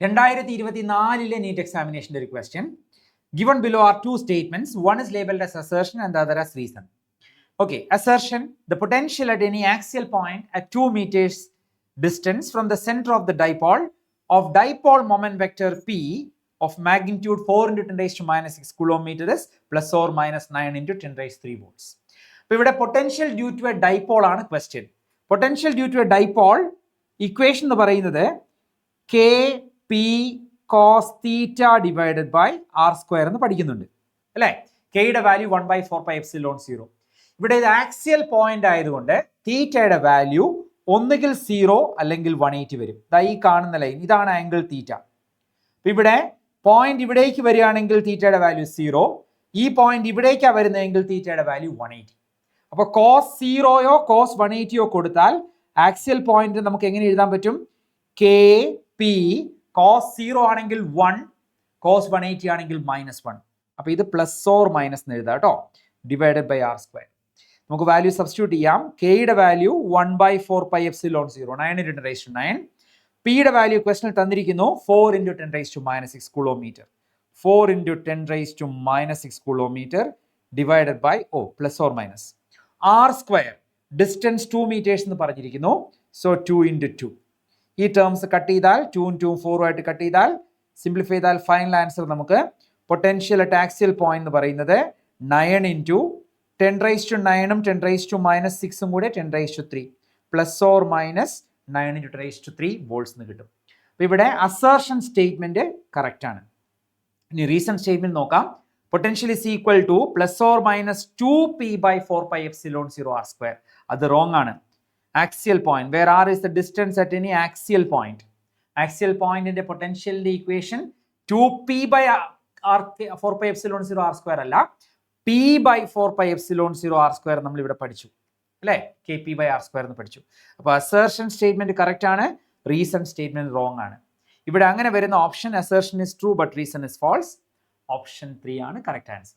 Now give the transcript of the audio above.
2024 NEET എക്സാമിനേഷൻ്റെ ഒരു question. Given below are two statements. One is labeled as assertion and the other as reason. Okay, assertion: the potential at any axial point at 2 meters distance from the center of the dipole moment vector P of magnitude 4 into 10 raised to minus 6 kilometer is plus or minus 9 into 10 raised to 3 volts. അപ്പോൾ ഇവിടെ potential due to a dipole ആണ് question. Potential due to a dipole equation എന്ന് പറയുന്നത് K P cos theta divided by R square എന്ന് പഠിക്കുന്നുണ്ട് അല്ലേ. കെയുടെ value 1/4πε0. ഇവിടെ ഇത് ആക്സിയൽ പോയിന്റ് ആയതുകൊണ്ട് തീറ്റയുടെ വാല്യൂ ഒന്നുകിൽ 0 അല്ലെങ്കിൽ 180 വരും. ഈ കാണുന്ന ലൈൻ ഇതാണ് ആംഗിൾ തീറ്റ. ഇവിടെ പോയിന്റ് ഇവിടേക്ക് വരികയാണെങ്കിൽ തീറ്റയുടെ വാല്യൂ 0, ഈ പോയിന്റ് ഇവിടേക്കാണ് വരുന്നതെങ്കിൽ തീറ്റയുടെ വാല്യൂ 180. അപ്പോൾ കോസ് 0യോ കോസ് 180യോ കൊടുത്താൽ ആക്സിയൽ പോയിന്റ് നമുക്ക് എങ്ങനെ എഴുതാൻ പറ്റും? കെ പി കോസ് 0 ആണെങ്കിൽ 1, കോസ് 180 ആണെങ്കിൽ -1. അപ്പോൾ ഇത് പ്ലസ് ഓർ മൈനസ് എന്ന് എഴുതാം കേട്ടോ, ഡിവൈഡഡ് ബൈ ആർ സ്ക്വയർ. നമുക്ക് വാല്യൂ സബ്സ്റ്റിറ്റ്യൂട്ട് ചെയ്യാം. കെയുടെ വാല്യൂ 1/4πε0, 9 into 10 raised to 9. പിയുടെ വാല്യൂ ക്വസ്റ്റനിൽ തന്നിരിക്കുന്നു 4 into 10 raised to -6 kilometre. 4 into 10 raised to -6 kilometre divided by plus or minus r square. Distance 2 meters എന്ന് പറഞ്ഞിരിക്കുന്നു. So 2 into 2. ഈ ടേംസ് കട്ട് ചെയ്താൽ 2 2 4 ആയിട്ട് കട്ട് ചെയ്താൽ സിംപ്ലിഫൈ ചെയ്താൽ ഫൈനൽ ആൻസർ നമുക്ക് പൊട്ടൻഷ്യൽ അറ്റ് ആക്സിയൽ പോയിന്റ് എന്ന് പറയുന്നത് 9 into 10 raised to 9 10 raised to -6 കൂടെ 10 raised to 3 plus or minus 9 into 10 raised to 3 volts എന്ന് കിട്ടും. അപ്പോൾ ഇവിടെ അസേർഷൻ സ്റ്റേറ്റ്മെന്റ് കറക്റ്റ് ആണ്. ഇനി റീസൺ സ്റ്റേറ്റ്മെന്റ് നോക്കാം. Potential is equal to plus or minus 2p/4πε0 r square. അത് റോങ് ആണ്. Axial point where r is the distance at any axial point. Axial പോയിന്റിന്റെ പൊട്ടൻഷ്യലിന്റെ ഇക്വേഷൻ 2p/4πε0 r സ്ക്വയർ അല്ല, p/4πε0 r square നമ്മൾ ഇവിടെ പഠിച്ചു അല്ലേ. kp/r സ്ക്വയർ എന്ന് പഠിച്ചു. അപ്പോൾ അസേർഷൻ സ്റ്റേറ്റ്മെന്റ് കറക്റ്റ് ആണ്, റീസൺ സ്റ്റേറ്റ്മെന്റ് റോങ് ആണ്. ഇവിടെ അങ്ങനെ വരുന്ന option assertion is true but reason is false. Option 3 ആണ് കറക്റ്റ് ആൻസർ.